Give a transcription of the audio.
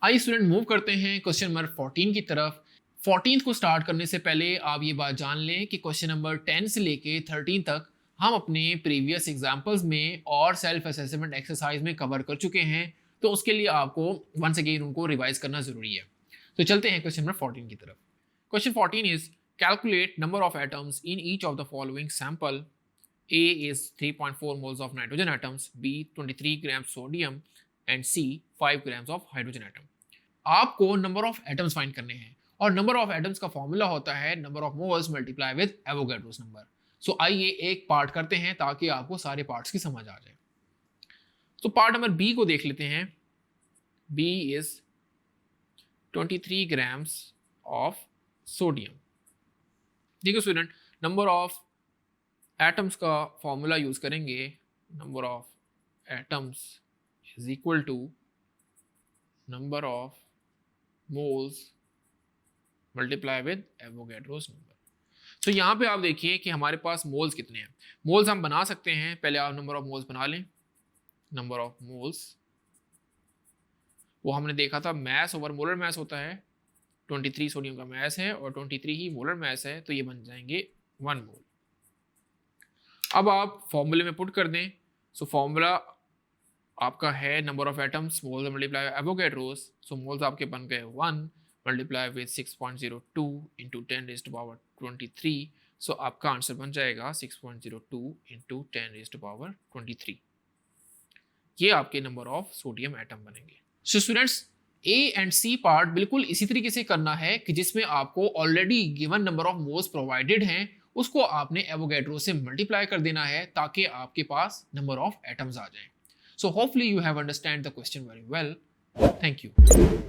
आइए student move करते हैं क्वेश्चन नंबर 14 की तरफ। 14th को स्टार्ट करने से पहले आप ये बात जान लें कि क्वेश्चन नंबर 10 से लेके 13 तक हम अपने प्रीवियस एग्जाम्पल्स में और सेल्फ असेसमेंट एक्सरसाइज में कवर कर चुके हैं, तो उसके लिए आपको वंस अगेन उनको रिवाइज करना जरूरी है। तो चलते हैं क्वेश्चन नंबर 14 की तरफ। Question 14 is calculate number of atoms in each of the following sample. A is 3.4 moles of nitrogen atoms, B 23 grams sodium and C 5 grams of hydrogen atom। आपको नंबर ऑफ एटम्स फाइंड करने हैं और number of atoms का formula होता है number of moles multiply with Avogadro's number. So आइए एक part करते हैं ताकि आपको सारे पार्ट्स की समझ आ जाए। तो पार्ट नंबर बी को देख लेते हैं। B is 23 grams of sodium। देखिए स्टूडेंट, नंबर ऑफ एटम्स का फॉर्मूला यूज करेंगे। Number of atoms is equal to number of moles multiply with Avogadro's number. तो यहाँ पे आप देखिए कि हमारे पास मोल्स कितने हैं। मोल्स हम बना सकते हैं, पहले आप नंबर ऑफ मोल्स बना लें। नंबर ऑफ मोल्स वो हमने देखा था मैस ओवर मोलर मैस होता है। 23 सोडियम का मैस है और 23 ही मोलर मैस है, तो ये बन जाएंगे 1 मोल। अब आप फॉर्मूले में पुट कर दें। सो फॉर्मूला आपका है number of atoms moles multiply Avogadro's. So moles आपके बन गए 1 multiply with 6.02 into 10 raised to power 23। So आपका आंसर बन जाएगा 6.02 इंटू 10 रेज़्ड टू पावर 23। ये आपके नंबर ऑफ सोडियम एटम बनेंगे। So students, A and C part बिल्कुल इसी तरीके से करना है कि जिसमें आपको already given number of moles provided हैं, उसको आपने एवोगैड्रो से मल्टीप्लाई कर देना है ताकि आपके पास नंबर ऑफ एटम्स आ जाएं। So hopefully you have understand the question very well. Thank you.